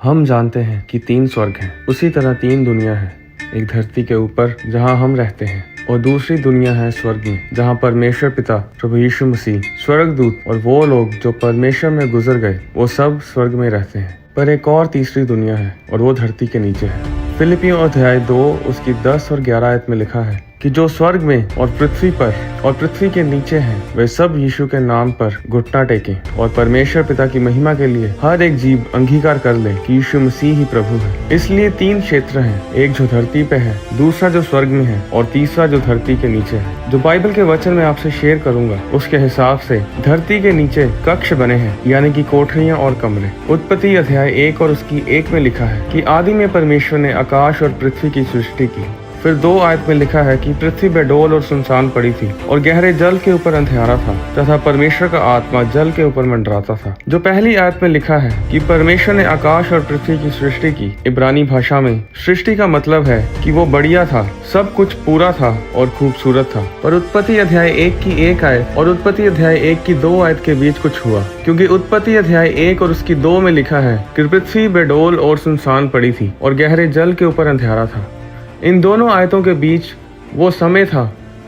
हम जानते हैं कि 3 स्वर्ग हैं। उसी तरह 3 दुनिया है। एक धरती के ऊपर जहाँ हम रहते हैं और दूसरी दुनिया है स्वर्ग में, जहाँ परमेश्वर पिता प्रभु यीशु मसीह, स्वर्गदूत और वो लोग जो परमेश्वर में गुजर गए, वो सब स्वर्ग में रहते हैं। पर एक और तीसरी दुनिया है और वो धरती के नीचे है। फिलिपियों अध्याय 2 उसकी 10 और 11 आयत में लिखा है कि जो स्वर्ग में और पृथ्वी पर और पृथ्वी के नीचे हैं, वे सब यीशु के नाम पर घुटना टेकें और परमेश्वर पिता की महिमा के लिए हर एक जीव अंगीकार कर ले कि यीशु मसीह ही प्रभु है। इसलिए 3 क्षेत्र हैं, एक जो धरती पे है, दूसरा जो स्वर्ग में है और तीसरा जो धरती के नीचे है। जो बाइबल के वचन में आपसे शेयर करूंगा उसके हिसाब से धरती के नीचे कक्ष बने हैं, यानी कि कोठरियां और कमरे। उत्पत्ति अध्याय 1 और उसकी 1 में लिखा है कि आदि में परमेश्वर ने आकाश और पृथ्वी की सृष्टि की। फिर 2 आयत में लिखा है कि पृथ्वी बेडोल और सुनसान पड़ी थी और गहरे जल के ऊपर अंधेरा था तथा परमेश्वर का आत्मा जल के ऊपर मंडराता था। जो पहली आयत में लिखा है कि परमेश्वर ने आकाश और पृथ्वी की सृष्टि की, इब्रानी भाषा में सृष्टि का मतलब है कि वो बढ़िया था, सब कुछ पूरा था और खूबसूरत था। पर उत्पत्ति अध्याय 1 की 1 आयत और उत्पत्ति अध्याय 1 की 2 आयत के बीच कुछ हुआ, क्योंकि उत्पत्ति अध्याय 1 और उसकी 2 में लिखा है कि पृथ्वी बेडोल और सुनसान पड़ी थी और गहरे जल के ऊपर अंधेरा था। इन दोनों आयतों के बीच वो समय था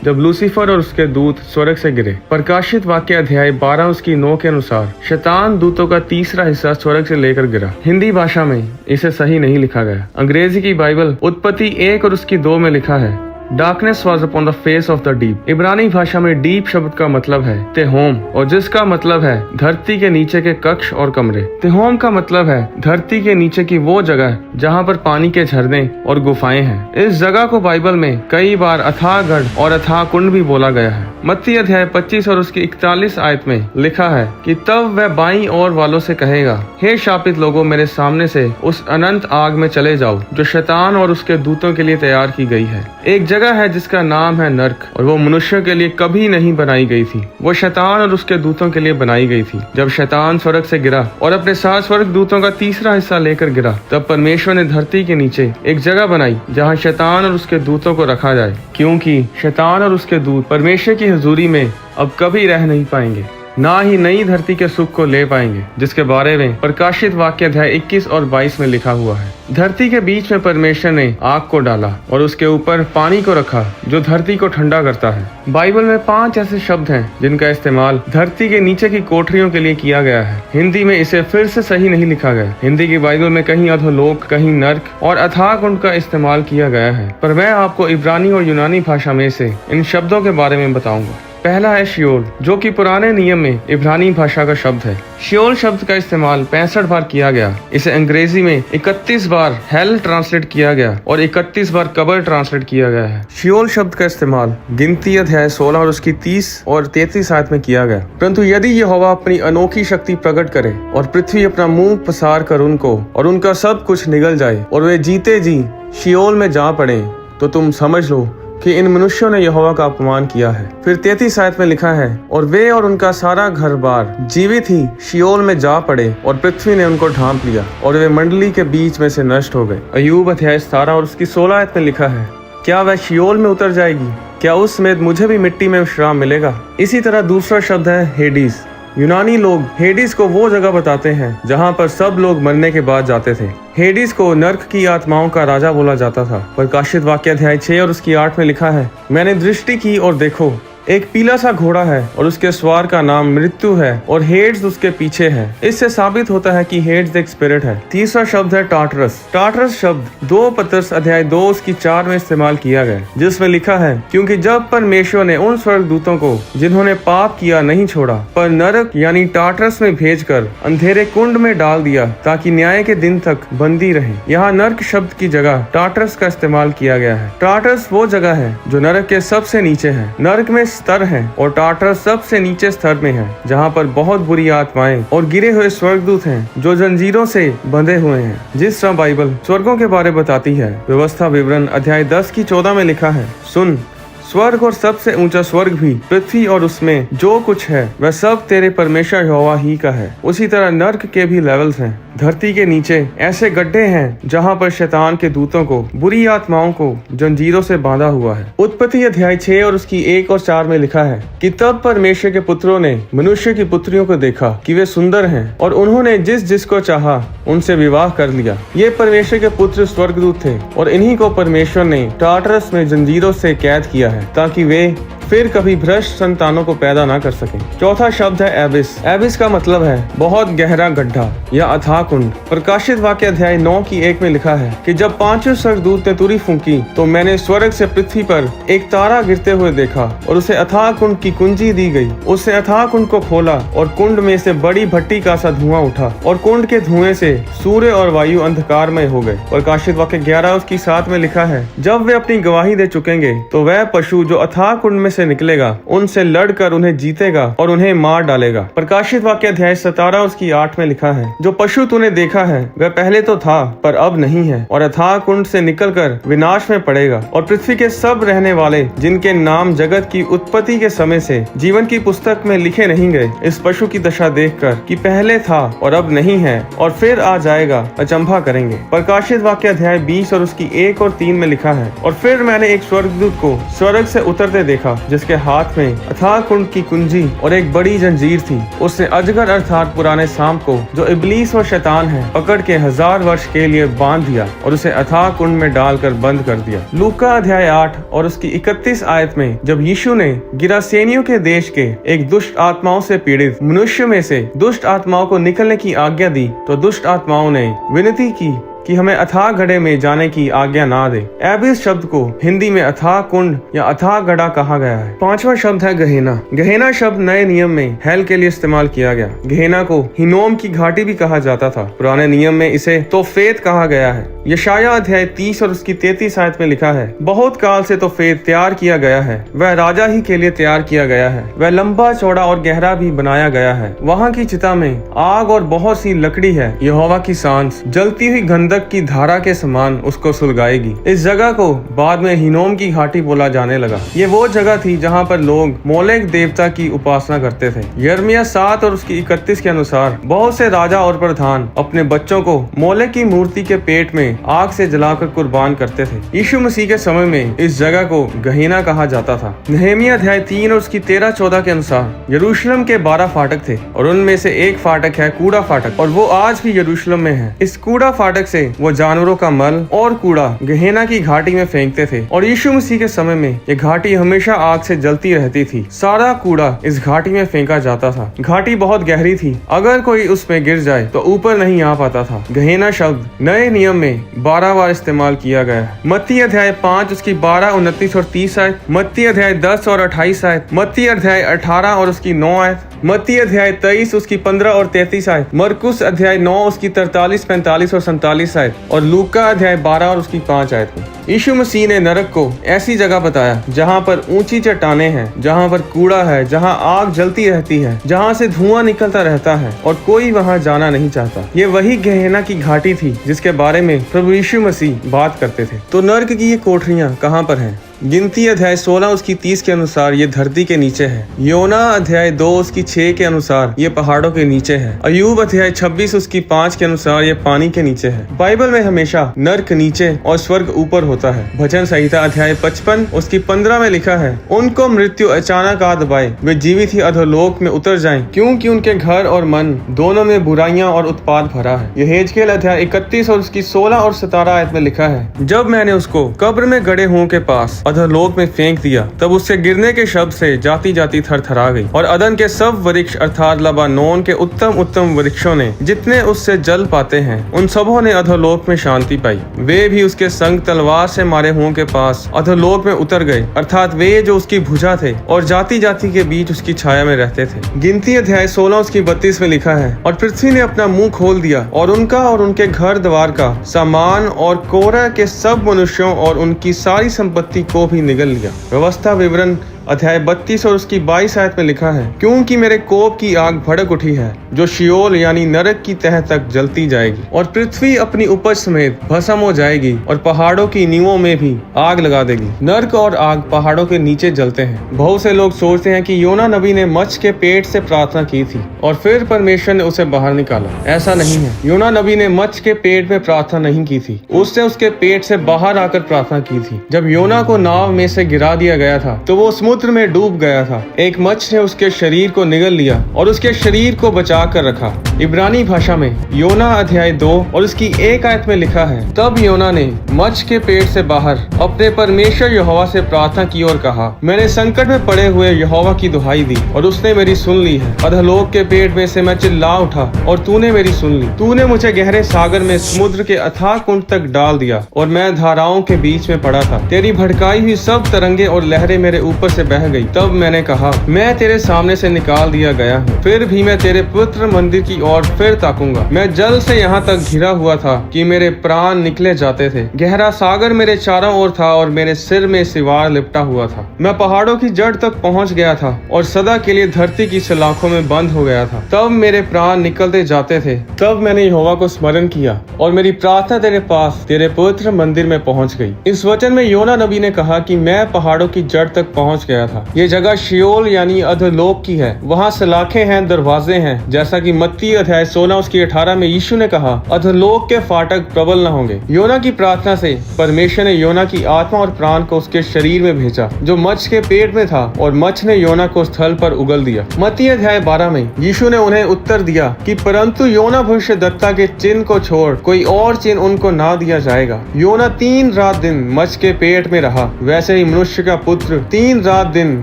जब लूसीफर और उसके दूत स्वर्ग से गिरे। प्रकाशित वाक्य अध्याय 12 उसकी 9 के अनुसार शैतान दूतों का तीसरा हिस्सा स्वर्ग से लेकर गिरा। हिंदी भाषा में इसे सही नहीं लिखा गया। अंग्रेजी की बाइबल उत्पत्ति 1 और उसकी 2 में लिखा है Darkness was upon the face of the deep। इब्रानी भाषा में डीप शब्द का मतलब है तेहोम, और जिसका मतलब है धरती के नीचे के कक्ष और कमरे। तेहोम का मतलब है धरती के नीचे की वो जगह जहाँ पर पानी के झरने और गुफाएं हैं। इस जगह को बाइबल में कई बार अथाह गढ़ और अथाह कुंड भी बोला गया है। मत्ती अध्याय 25 और उसकी 41 आयत में लिखा है कि तब वह बाईं ओर वालों से कहेगा, हे शापित लोगों, मेरे सामने से उस अनंत आग में चले जाओ जो शैतान और उसके दूतों के लिए तैयार की गई है। एक जगह है जिसका नाम है नर्क, और वो मनुष्य के लिए कभी नहीं बनाई गई थी, वो शैतान और उसके दूतों के लिए बनाई गई थी। जब शैतान स्वर्ग से गिरा और अपने 7 स्वर्ग दूतों का तीसरा हिस्सा लेकर गिरा, तब परमेश्वर ने धरती के नीचे एक जगह बनाई जहाँ शैतान और उसके दूतों को रखा जाए, क्योंकि शैतान और उसके दूत परमेश्वर की हुजूरी में अब कभी रह नहीं पाएंगे, ना ही नई धरती के सुख को ले पाएंगे, जिसके बारे में प्रकाशित वाक्य अध्याय 21 और 22 में लिखा हुआ है। धरती के बीच में परमेश्वर ने आग को डाला और उसके ऊपर पानी को रखा जो धरती को ठंडा करता है। बाइबल में 5 ऐसे शब्द हैं जिनका इस्तेमाल धरती के नीचे की कोठरियों के लिए किया गया है। हिंदी में इसे फिर से सही नहीं लिखा गया। हिंदी की बाइबल में कहीं अधोलोक, कहीं नर्क और अथाह कुंड का इस्तेमाल किया गया है, पर मैं आपको इब्रानी और यूनानी भाषा में से इन शब्दों के बारे में बताऊंगा। पहला है शियोल, जो कि पुराने नियम में इब्रानी भाषा का शब्द है। शियोल शब्द का इस्तेमाल 65 बार किया गया। इसे अंग्रेजी में 31 बार हेल ट्रांसलेट किया गया और 31 बार कब्र ट्रांसलेट किया गया है। शियोल शब्द का इस्तेमाल गिनती अध्याय 16 और उसकी 30 और 33 आयत में किया गया। परंतु यदि यहोवा अपनी अनोखी शक्ति प्रकट करे और पृथ्वी अपना मुंह पसार कर उनको और उनका सब कुछ निगल जाए और वे जीते जी शियोल में जा पड़े, तो तुम समझ लो कि इन मनुष्यों ने यहोवा का अपमान किया है। फिर 33 आयत में लिखा है, और वे और उनका सारा घर बार जीवित ही शियोल में जा पड़े और पृथ्वी ने उनको ढांप लिया और वे मंडली के बीच में से नष्ट हो गए। अय्यूब अध्याय 17 और उसकी 16 आयत में लिखा है, क्या वह शियोल में उतर जाएगी? क्या उस समेत मुझे भी मिट्टी में विश्राम मिलेगा? इसी तरह दूसरा शब्द है हेडीज। यूनानी लोग हेडिस को वो जगह बताते हैं जहाँ पर सब लोग मरने के बाद जाते थे। हेडिस को नर्क की आत्माओं का राजा बोला जाता था। प्रकाशित वाक्य अध्याय 6 और उसकी 8 में लिखा है, मैंने दृष्टि की और देखो, एक पीला सा घोड़ा है और उसके सवार का नाम मृत्यु है और हेड्स उसके पीछे है। इससे साबित होता है कि हेड्स एक स्पिरिट है। तीसरा शब्द है टाटरस। टाटरस शब्द 2 पतरस अध्याय 2 उसकी 4 में इस्तेमाल किया गया, जिसमें लिखा है, क्योंकि जब परमेश्वर ने उन स्वर्गदूतों को जिन्होंने पाप किया नहीं छोड़ा, पर नरक यानी टाटरस में भेजकर अंधेरे कुंड में डाल दिया ताकि न्याय के दिन तक बंदी रहे। यहाँ नरक शब्द की जगह टाटरस का इस्तेमाल किया गया है। टाटरस वो जगह है जो नरक के सबसे नीचे है। नरक में स्तर है और टाटरस सबसे नीचे स्तर में है, जहाँ पर बहुत बुरी आत्माएं और गिरे हुए स्वर्गदूत हैं जो जंजीरों से बंधे हुए हैं। जिस तरह बाइबल स्वर्गों के बारे बताती है, व्यवस्था विवरण अध्याय 10 की 14 में लिखा है, सुन, स्वर्ग और सबसे ऊंचा स्वर्ग भी, पृथ्वी और उसमें जो कुछ है वह सब तेरे परमेश्वर यहोवा ही का है। उसी तरह नर्क के भी लेवल्स हैं। धरती के नीचे ऐसे गड्ढे हैं जहाँ पर शैतान के दूतों को, बुरी आत्माओं को जंजीरों से बांधा हुआ है। उत्पत्ति अध्याय 6 और उसकी 1 और 4 में लिखा है कि तब परमेश्वर के पुत्रों ने मनुष्य की पुत्रियों को देखा कि वे सुंदर हैं और उन्होंने जिस जिसको चाहा उनसे विवाह कर लिया। ये परमेश्वर के पुत्र स्वर्गदूत थे और इन्हीं को परमेश्वर ने टार्टरस में जंजीरों से कैद किया है ताकि वे फिर कभी भ्रष्ट संतानों को पैदा ना कर सकें। चौथा शब्द है एबिस। एबिस का मतलब है बहुत गहरा गड्ढा या अथाह कुंड। प्रकाशित वाक्य अध्याय 9 की 1 में लिखा है कि जब पांचों स्वर्गदूत ने तुरी फूंकी तो मैंने स्वर्ग से पृथ्वी पर एक तारा गिरते हुए देखा और उसे अथाह कुंड की कुंजी दी गई। उसने अथाह कुंड को खोला और कुंड में से बड़ी भट्टी का सा धुआं उठा और कुंड के धुएं से सूर्य और वायु अंधकारमय हो गए। प्रकाशित वाक्य 11 उसकी 7 में लिखा है जब वे अपनी गवाही दे चुकेंगे तो वह पशु जो अथाह कुंड में से निकलेगा उनसे लड़कर उन्हें जीतेगा और उन्हें मार डालेगा। प्रकाशित वाक्य अध्याय 17 उसकी 8 में लिखा है जो पशु तूने देखा है वह पहले तो था पर अब नहीं है और अथाह कुंड से निकलकर विनाश में पड़ेगा और पृथ्वी के सब रहने वाले जिनके नाम जगत की उत्पत्ति के समय से जीवन की पुस्तक में लिखे नहीं गए इस पशु की दशा देखकर कि पहले था और अब नहीं है और फिर आ जाएगा अचंभा करेंगे। प्रकाशित वाक्य अध्याय 20 और उसकी 1 और 3 में लिखा है और फिर मैंने एक स्वर्गदूत को स्वर्ग से उतरते देखा जिसके हाथ में अथाह कुंड की कुंजी और एक बड़ी जंजीर थी। उसने अजगर अर्थात पुराने सांप को जो इब्लीस और शैतान है पकड़ के 1000 वर्ष के लिए बांध दिया और उसे अथाह कुंड में डालकर बंद कर दिया। लूका अध्याय 8 और उसकी 31 आयत में जब यीशु ने गिरासेनियों के देश के एक दुष्ट आत्माओं से पीड़ित मनुष्य में से दुष्ट आत्माओं को निकलने की आज्ञा दी तो दुष्ट आत्माओं ने विनती की कि हमें अथाह गड्ढे में जाने की आज्ञा ना दे। एबिस शब्द को हिंदी में अथाह कुंड या अथाह गड्ढा कहा गया है। पांचवा शब्द है गहेना। गहेना शब्द नए नियम में हेल के लिए इस्तेमाल किया गया। गहेना को हिनोम की घाटी भी कहा जाता था। पुराने नियम में इसे तोफेत कहा गया है। यशाया अध्याय 30 और उसकी 33 आयत में लिखा है बहुत काल से तोफेत तैयार किया गया है, वह राजा ही के लिए तैयार किया गया है, वह लंबा चौड़ा और गहरा भी बनाया गया है। वहाँ की चिता में आग और बहुत सी लकड़ी है। यहोवा की सांस जलती हुई गंधक की धारा के समान उसको सुलगाएगी। इस जगह को बाद में हिनोम की घाटी बोला जाने लगा। ये वो जगह थी जहाँ पर लोग मोलेक देवता की उपासना करते थे। यिर्मयाह 7 और उसकी 31 के अनुसार बहुत से राजा और प्रधान अपने बच्चों को मोलेक की मूर्ति के पेट में आग से जलाकर कुर्बान करते थे। यीशु मसीह के समय में इस जगह को गहेना कहा जाता था। नहमीया अध्याय 3 और उसकी 13-14 के अनुसार यरूशलेम के 12 फाटक थे और उनमें से एक फाटक है कूड़ा फाटक और वो आज भी यरूशलेम में है। इस कूड़ा फाटक से वो जानवरों का मल और कूड़ा गहेना की घाटी में फेंकते थे और यीशु मसीह के समय में ये घाटी हमेशा आग से जलती रहती थी। सारा कूड़ा इस घाटी में फेंका जाता था। घाटी बहुत गहरी थी, अगर कोई उसमें गिर जाए तो ऊपर नहीं आ पाता था। गहेना शब्द नए नियम में 12 बार इस्तेमाल किया गया है। मत्ती अध्याय 5 उसकी 12, 29 और 30 आयत, मत्ती अध्याय 10 और 28 आयत, मत्ती अध्याय 18 और उसकी 9 आयत, मत्ती अध्याय 23 उसकी 15 और 33 आयत, मरकुस अध्याय 9 उसकी 43, 45 और 47 आयत और लूका अध्याय 12 और उसकी 5 आयत में। यीशु मसीह ने नरक को ऐसी जगह बताया जहाँ पर ऊंची चट्टानें हैं, जहाँ पर कूड़ा है, जहाँ आग जलती रहती है, जहाँ से धुआं निकलता रहता है और कोई वहाँ जाना नहीं चाहता। ये वही गहेना की घाटी थी जिसके बारे में प्रभु यीशु मसीह बात करते थे। तो नर्क की ये कोठरियाँ कहाँ पर हैं? गिनती अध्याय 16 उसकी 30 के अनुसार ये धरती के नीचे है। योना अध्याय 2 उसकी 6 के अनुसार ये पहाड़ों के नीचे है। अयूब अध्याय 26 उसकी 5 के अनुसार ये पानी के नीचे है। बाइबल में हमेशा नर्क नीचे और स्वर्ग ऊपर होता है। भजन संहिता अध्याय 55 उसकी 15 में लिखा है उनको मृत्यु अचानक आ दबाए, वे जीवित ही अधोलोक में उतर जाएं, क्योंकि उनके घर और मन दोनों में बुराइयां और उत्पाद भरा है। यहेजकेल अध्याय 31 और उसकी 16 और 17 आयत में लिखा है जब मैंने उसको कब्र में गड़े हुओं के पास अधोलोक में फेंक दिया तब उससे गिरने के शब्द से जाति जाति थरथरा गई और अदन के सब वृक्ष अर्थात लबानोन के उत्तम उत्तम वृक्षों ने जितने उससे जल पाते हैं उन सबों ने अधोलोक में शांति पाई। वे भी उसके संग तलवार से मारे हुओं के पास अधोलोक में उतर गए अर्थात वे जो उसकी भुजा थे और जाति जाति के बीच उसकी छाया में रहते थे। गिनती अध्याय 16 उसकी 32 में लिखा है और पृथ्वी ने अपना मुंह खोल दिया और उनका और उनके घर द्वार का सामान और कोरह के सब मनुष्यों और उनकी सारी संपत्ति को भी निगल लिया। व्यवस्था विवरण अध्याय 32 और उसकी 22 आयत में लिखा है, क्योंकि मेरे कोप की आग भड़क उठी है जो शियोल यानी नरक की तह तक जलती जाएगी, और पृथ्वी अपनी उपज समेत भस्म हो जाएगी और पहाड़ों की नींवों में भी आग लगा देगी। नरक और आग पहाड़ों के नीचे जलते हैं। बहुत से लोग सोचते हैं कि योना नबी ने मच्छ के पेट से प्रार्थना की थी और फिर परमेश्वर ने उसे बाहर निकाला। ऐसा नहीं है। योना नबी ने मच्छ के पेट में प्रार्थना नहीं की थी, उसने उसके पेट से बाहर आकर प्रार्थना की थी। जब योना को नाव में से गिरा दिया गया था तो वो समुद्र में डूब गया था। एक मच्छ ने उसके शरीर को निगल लिया और उसके शरीर को बचा कर रखा। इब्रानी भाषा में योना अध्याय 2 और उसकी 1 आयत में लिखा है, तब योना ने मच्छ के पेट से बाहर अपने परमेश्वर यहोवा से प्रार्थना की और कहा, मैंने संकट में पड़े हुए यहोवा की दुहाई दी और उसने मेरी सुन ली है। अधोलोक के पेट में से मैं चिल्ला उठा और तूने मेरी सुन ली। तूने मुझे गहरे सागर में समुद्र के अथाह कुंड तक डाल दिया और मैं धाराओं के बीच में पड़ा था। तेरी भड़काई हुई सब तरंगे और लहरें मेरे ऊपर से बह गई। तब मैंने कहा, मैं तेरे सामने से निकाल दिया गया हूँ, फिर भी मैं तेरे पवित्र मंदिर की ओर फिर ताकूंगा। मैं जल से यहाँ तक घिरा हुआ था कि मेरे प्राण निकले जाते थे। गहरा सागर मेरे चारों ओर था और मेरे सिर में सिवार लिपटा हुआ था। मैं पहाड़ों की जड़ तक पहुँच गया था और सदा के लिए धरती की सलाखों में बंद हो गया था। तब मेरे प्राण निकलते जाते थे। तब मैंने यहोवा को स्मरण किया और मेरी प्रार्थना तेरे पास तेरे पवित्र मंदिर में पहुँच गई। इस वचन में योना नबी ने कहा कि मैं पहाड़ों की जड़ तक पहुँच गया था। ये जगह शियोल यानी अधोलोक की है। वहाँ सलाखें हैं, दरवाजे हैं, जैसा कि मत्ती अध्याय 16 उसकी 18 में यीशु ने कहा, अधोलोक के फाटक प्रबल न होंगे। योना की प्रार्थना से परमेश्वर ने योना की आत्मा और प्राण को उसके शरीर में भेजा जो मच्छ के पेट में था, और मच्छ ने योना को स्थल पर उगल दिया। मत्ती अध्याय 12 में यीशु ने उन्हें उत्तर दिया कि परंतु योना भविष्यद्वक्ता के चिन्ह को छोड़ कोई और चिन्ह उनको ना दिया जाएगा। योना 3 रात दिन मच्छ के पेट में रहा, वैसे ही मनुष्य का पुत्र 3 रात दिन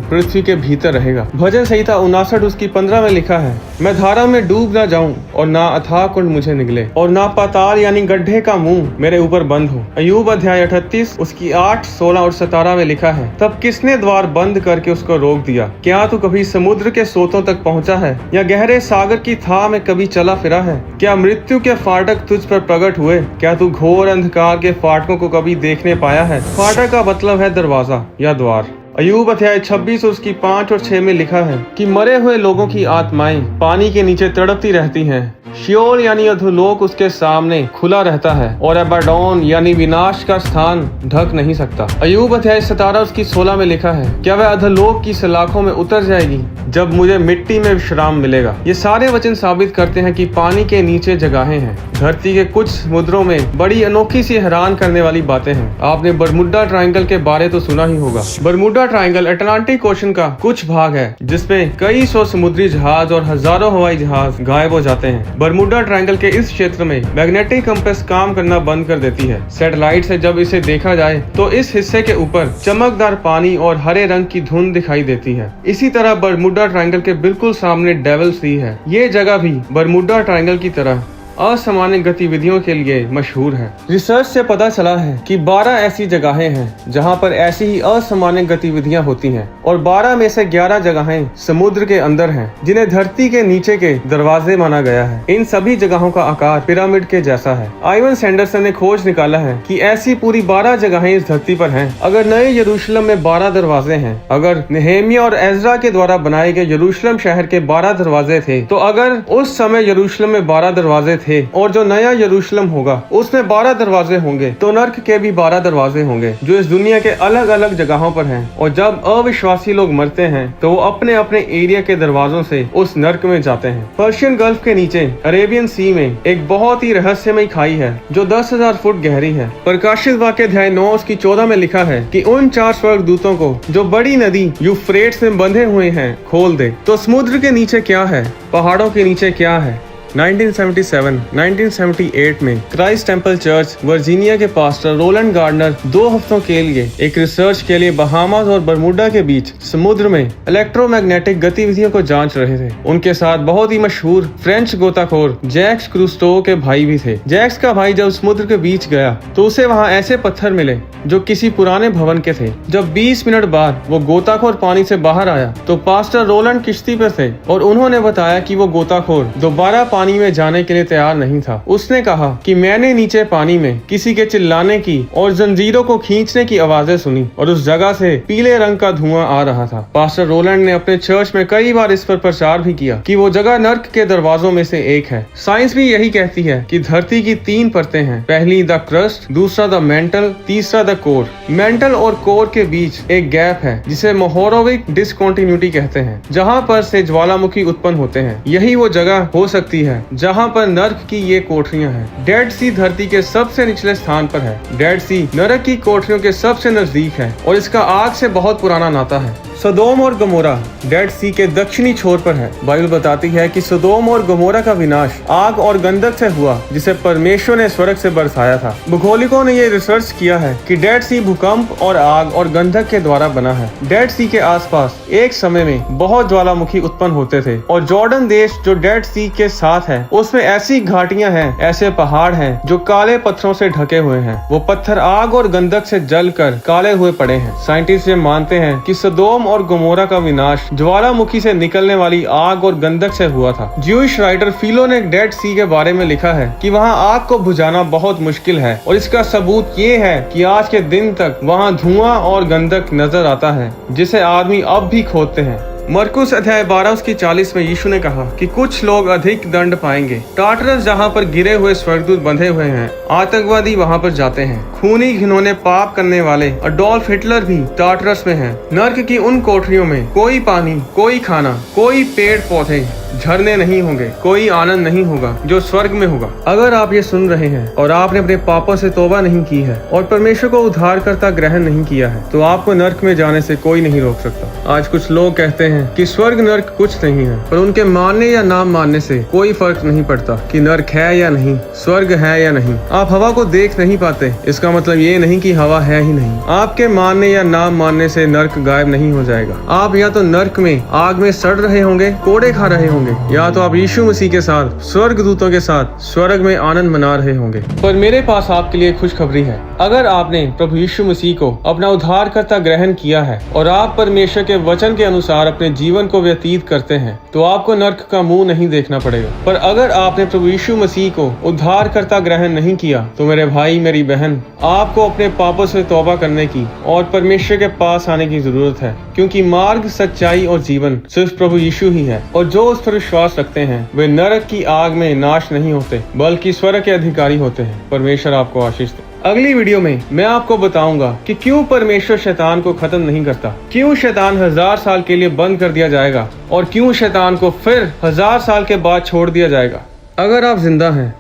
पृथ्वी के भीतर रहेगा। भजन संहिता 59 उसकी 15 में लिखा है, मैं धारा में डूब ना जाऊं और ना अथाह कुंड मुझे निगले और ना पाताल यानी गड्ढे का मुंह मेरे ऊपर बंद हो। अय्यूब अध्याय 38 उसकी 8, 16 और 17 में लिखा है, तब किसने द्वार बंद करके उसको रोक दिया? क्या तू कभी समुद्र के सोतों तक पहुंचा है या गहरे सागर की थाह में कभी चला फिरा है? क्या मृत्यु के फाटक तुझ पर प्रकट हुए? क्या तू घोर अंधकार के फाटकों को कभी देखने पाया है? फाटक का मतलब है दरवाजा या द्वार। अय्यूब अध्याय 26 उसकी 5 और 6 में लिखा है कि मरे हुए लोगों की आत्माएं पानी के नीचे तड़पती रहती हैं। शियोल यानी अधोलोक उसके सामने खुला रहता है और अबाडोन यानी विनाश का स्थान ढक नहीं सकता। अय्यूब अध्याय 17 उसकी 16 में लिखा है, क्या वह अधोलोक की सलाखों में उतर जाएगी जब मुझे मिट्टी में विश्राम मिलेगा? ये सारे वचन साबित करते हैं कि पानी के नीचे जगहें हैं। धरती के कुछ समुद्रों में बड़ी अनोखी सी हैरान करने वाली बातें हैं। आपने बरमुडा ट्रायंगल के बारे तो सुना ही होगा। बरमुडा ट्रायंगल अटलांटिक ओशन का कुछ भाग है जिसमें कई सौ समुद्री जहाज और हजारों हवाई जहाज गायब हो जाते हैं। बरमुडा ट्रायंगल के इस क्षेत्र में मैग्नेटिक कंपास काम करना बंद कर देती है। सैटेलाइट से जब इसे देखा जाए तो इस हिस्से के ऊपर चमकदार पानी और हरे रंग की धुंध दिखाई देती है। इसी तरह बरमुडा ट्रायंगल के बिल्कुल सामने डेविल सी है। ये जगह भी बरमुडा ट्रायंगल की तरह असामान्य गतिविधियों के लिए मशहूर है। रिसर्च से पता चला है कि 12 ऐसी जगहें हैं जहां पर ऐसी ही असामान्य गतिविधियां होती हैं और 12 में से 11 जगहें समुद्र के अंदर हैं जिन्हें धरती के नीचे के दरवाजे माना गया है। इन सभी जगहों का आकार पिरामिड के जैसा है। आइवन सैंडरसन ने खोज निकाला है कि ऐसी पूरी 12 जगहें इस धरती पर हैं। अगर नए यरूशलेम में 12 दरवाजे हैं, अगर नेहेमिया और एजरा के द्वारा बनाए गए यरूशलेम शहर के 12 दरवाजे थे, तो अगर उस समय यरूशलेम में 12 दरवाजे थे और जो नया यरूशलेम होगा उसमें 12 दरवाजे होंगे, तो नर्क के भी 12 दरवाजे होंगे जो इस दुनिया के अलग अलग जगहों पर हैं। और जब अविश्वासी लोग मरते हैं तो वो अपने अपने एरिया के दरवाजों से उस नर्क में जाते हैं। पर्शियन गल्फ के नीचे अरेबियन सी में एक बहुत ही रहस्यमय खाई है जो 10,000 फुट गहरी है। प्रकाशित वाक्य अध्याय 9 उसकी 14 में लिखा है कि उन 4 स्वर्गदूतों को जो बड़ी नदी यूफ्रेट्स में बंधे हुए हैं खोल दे। तो समुद्र के नीचे क्या है? पहाड़ों के नीचे क्या है? 1978 में क्राइस्ट टेम्पल चर्च वर्जीनिया के पास्टर रोलैंड गार्डनर 2 हफ्तों के लिए एक रिसर्च के लिए बहामास और बरमुडा के बीच समुद्र में इलेक्ट्रोमैग्नेटिक गतिविधियों को जांच रहे थे। उनके साथ बहुत ही मशहूर फ्रेंच गोताखोर जैक्स क्रूस्टो के भाई भी थे। जैक्स का भाई जब समुद्र के बीच गया तो उसे वहाँ ऐसे पत्थर मिले जो किसी पुराने भवन के थे। जब 20 मिनट बाद वो गोताखोर पानी से बाहर आया तो पास्टर रोलैंड किश्ती पर थे और उन्होंने बताया कि वो गोताखोर दोबारा पानी में जाने के लिए तैयार नहीं था। उसने कहा कि मैंने नीचे पानी में किसी के चिल्लाने की और जंजीरों को खींचने की आवाजें सुनी और उस जगह से पीले रंग का धुआं आ रहा था। पास्टर रोलैंड ने अपने चर्च में कई बार इस पर प्रचार भी किया कि वो जगह नर्क के दरवाजों में से एक है। साइंस भी यही कहती है कि धरती की 3 परतें हैं। पहली द क्रस्ट, दूसरा द मेंटल, तीसरा द कोर। मेंटल और कोर के बीच एक गैप है जिसे मोहोरोविक डिसकंटिन्यूटी कहते हैं, जहाँ पर से ज्वालामुखी उत्पन्न होते हैं। यही वो जगह हो सकती है जहाँ पर नर्क की ये कोठरियाँ हैं। डेड सी धरती के सबसे निचले स्थान पर है। डेड सी नरक की कोठरियों के सबसे नजदीक है और इसका आग से बहुत पुराना नाता है। सदोम और गमोरा डेड सी के दक्षिणी छोर पर है। बाइबल बताती है कि सदोम और गमोरा का विनाश आग और गंधक से हुआ जिसे परमेश्वर ने स्वर्ग से बरसाया था। भूगोलिकों ने ये रिसर्च किया है कि डेड सी भूकंप और आग और गंधक के द्वारा बना है। डेड सी के आसपास एक समय में बहुत ज्वालामुखी उत्पन्न होते थे और जॉर्डन देश जो डेड सी के साथ है उसमें ऐसी घाटियां हैं, ऐसे पहाड़ हैं जो काले पत्थरों से ढके हुए हैं। वो पत्थर आग और गंधक से जलकर काले हुए पड़े हैं। साइंटिस्ट ये मानते हैं कि सदोम और गमोरा का विनाश ज्वालामुखी से निकलने वाली आग और गंधक से हुआ था। ज्यूइश राइटर फिलो ने डेड सी के बारे में लिखा है कि वहाँ आग को बुझाना बहुत मुश्किल है और इसका सबूत ये है कि आज के दिन तक वहाँ धुआं और गंधक नजर आता है जिसे आदमी अब भी खोदते हैं। मरकुस अध्याय 12:40 में यीशु ने कहा कि कुछ लोग अधिक दंड पाएंगे। टाटरस जहाँ पर गिरे हुए स्वर्गदूत बंधे हुए हैं, आतंकवादी वहाँ पर जाते हैं। खूनी घिनौने पाप करने वाले अडोल्फ हिटलर भी टाटरस में हैं। नर्क की उन कोठरियों में कोई पानी, कोई खाना, कोई पेड़ पौधे, झरने नहीं होंगे, कोई आनंद नहीं होगा जो स्वर्ग में होगा। अगर आप ये सुन रहे हैं और आपने अपने पापों से तौबा नहीं की है और परमेश्वर को उद्धारकर्ता ग्रहण नहीं किया है तो आपको नर्क में जाने से कोई नहीं रोक सकता। आज कुछ लोग कहते हैं कि स्वर्ग नर्क कुछ नहीं है, पर उनके मानने या ना मानने से कोई फर्क नहीं पड़ता कि नर्क है या नहीं, स्वर्ग है या नहीं। आप हवा को देख नहीं पाते, इसका मतलब ये नहीं कि हवा है ही नहीं। आपके मानने या ना मानने से नर्क गायब नहीं हो जाएगा। आप या तो नर्क में आग में सड़ रहे होंगे, कोड़े खा रहे होंगे, या तो आप यीशु मसीह के साथ स्वर्ग दूतों के साथ स्वर्ग में आनंद मना रहे होंगे। पर मेरे पास आपके लिए खुशखबरी है। अगर आपने प्रभु यीशु मसीह को अपना उद्धारकर्ता ग्रहण किया है और आप परमेश्वर के वचन के अनुसार अपने जीवन को व्यतीत करते हैं तो आपको नर्क का मुंह नहीं देखना पड़ेगा। पर अगर आपने प्रभु यीशु मसीह को उद्धारकर्ता ग्रहण नहीं किया तो मेरे भाई मेरी बहन, आपको अपने पापों से तौबा करने की और परमेश्वर के पास आने की जरूरत है, क्योंकि मार्ग, सच्चाई और जीवन सिर्फ प्रभु यीशु ही है और जो उस पर विश्वास रखते हैं वे नरक की आग में नाश नहीं होते बल्कि स्वर्ग के अधिकारी होते हैं। परमेश्वर आपको आशीष दे। अगली वीडियो में मैं आपको बताऊंगा कि क्यों परमेश्वर शैतान को खत्म नहीं करता, क्यों शैतान 1000 साल के लिए बंद कर दिया जाएगा और क्यों शैतान को फिर 1000 साल के बाद छोड़ दिया जाएगा। अगर आप जिंदा हैं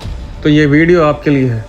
तो ये वीडियो आपके लिए है।